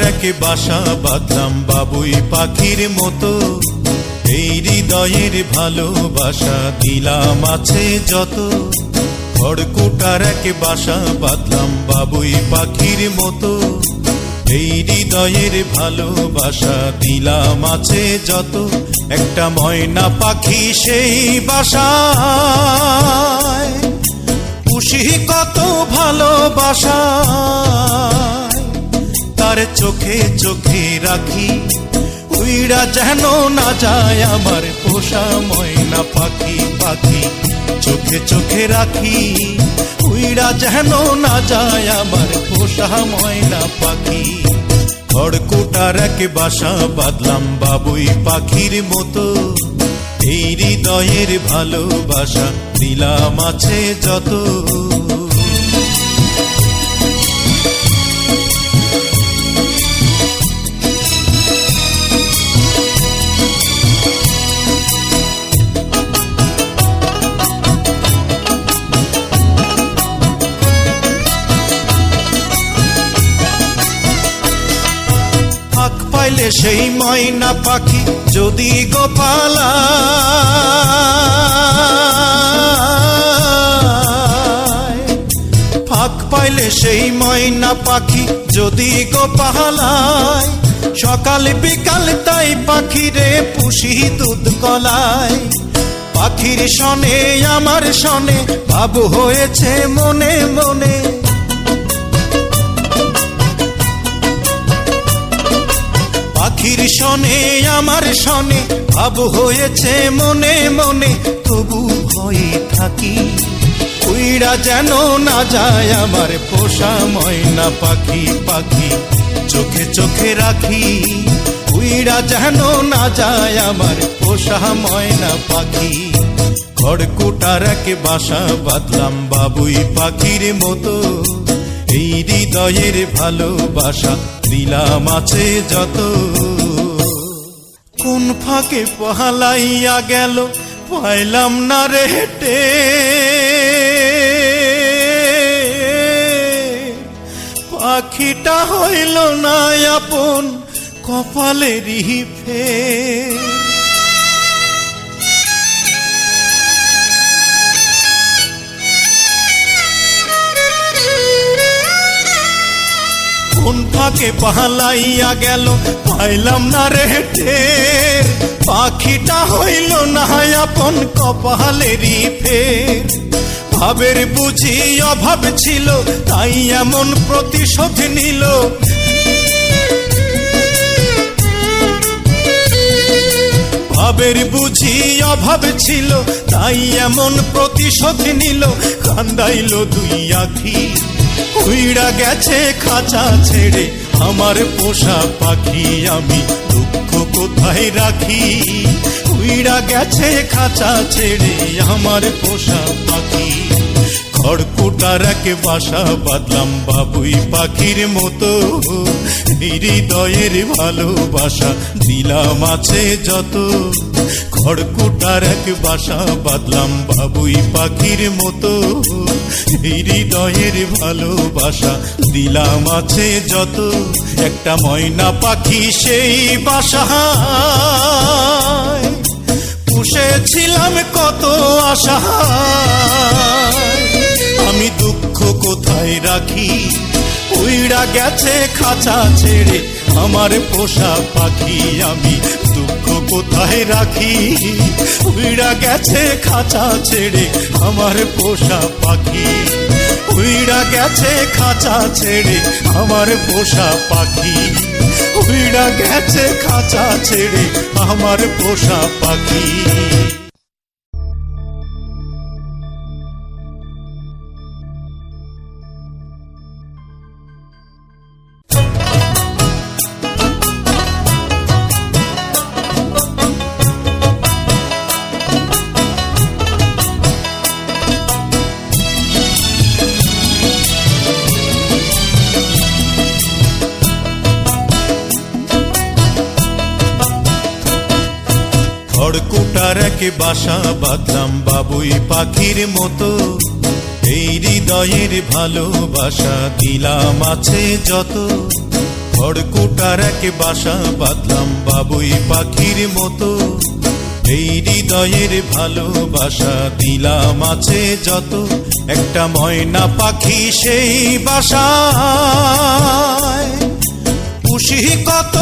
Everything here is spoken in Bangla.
এক বাসা বাঁধলাম বাবুই পাখির মতো, এই হৃদয়ের ভালোবাসা দিলাম আছে যত। খড়কুটার এক বাসা বাঁধলাম বাবুই পাখির মতো, এই হৃদয়ের ভালোবাসা দিলাম আছে যত। একটা ময়না পাখি সেই বাসায়, পুষি কত ভালোবাসা, তার চোখে চোখে রাখি, উইড়া যেন না যায় আমার পোষা ময়না পাখি। পাখি চোখে চোখে রাখি, উইড়া যেন না যায় আমার পোষা ময়না পাখি। খড়কুটার এক বাসা বাঁধলাম বাবুই পাখির মতো, এই হৃদয়ের ভালোবাসা দিলাম আছে যত। পাইলে সেই ময়না পাখি যদি গোপালা, ফাঁক পাইলে সেই ময়না পাখি যদি গোপালায়, সকাল বিকাল তাই পাখিরে পুষি দুধ কলায়। পাখির সনে আমার সনে ভাব হয়েছে মনে মনে, পাখির সনে আমার সনে ভাব হয়েছে মনে মনে। তবু ভয়ে থাকি, উইড়া যেন না যায় আমার পোষা ময়না পাখি। পাখি চোখে চোখে রাখি, উইড়া যেন না যায় আমার পোষা ময়না পাখি। খড়কুটার এক বাসা বাঁধলাম বাবুই পাখির মতো, এই হৃদয়ের ভালোবাসা দিলাম আছে যত। কোন ফাঁকে পহালাইয়া গেল পাইলাম না রে হেঁটে, পাখিটা হইল না আপন কপালেরই ফের। কোন ফাঁকে পালাইয়া গেল পাইলাম না রে টের, পাখিটা হইল না আপন কপালেরই ফের। ভাবের বুঝি অভাব ছিল তাই এমন প্রতিশোধ নিল, ভাবের বুঝি অভাব ছিল তাই এমন প্রতিশোধ নিল। কান্দাইল দুই আখি, উইড়া গেছে খাঁচা ছেড়ে আমার পোষা পাখি। আমি দুঃখ কোথায় রাখি, উইড়া গেছে খাঁচা ছেড়ে আমার পোষা পাখি। খড়কুটার এক বাসা বাঁধলাম বাবুই পাখির মতো, হৃদয়ের ভালোবাসা দিলাম আছে যত। খড়কুটার এক বাসা বাঁধলাম বাবুই পাখির মতো, হৃদয়ের ভালোবাসা দিলাম আছে যত। একটা ময়না পাখি সেই বাসায়, পুষেছিলাম কত আশা, আমি দুঃখ কোথায় রাখি, উইড়া গেছে খাঁচা ছেড়ে আমার পোষা পাখি। আমি দুঃখ কোথায় রাখি, উইড়া গেছে খাঁচা ছেড়ে আমার পোষা পাখি। উইড়া গেছে খাঁচা ছেড়ে আমার পোষা পাখি, উইড়া গেছে খাঁচা ছেড়ে আমার পোষা পাখি। খড়কুটার এক বাসা বাঁধলাম বাবুই পাখির মতো, এই হৃদয়ের ভালোবাসা দিলাম আছে যত। খড়কুটার এক বাসা বাঁধলাম বাবুই পাখির মতো, এই হৃদয়ের ভালোবাসা দিলাম আছে যত, একটা ময়না পাখি সেই বাসায় পুষি কত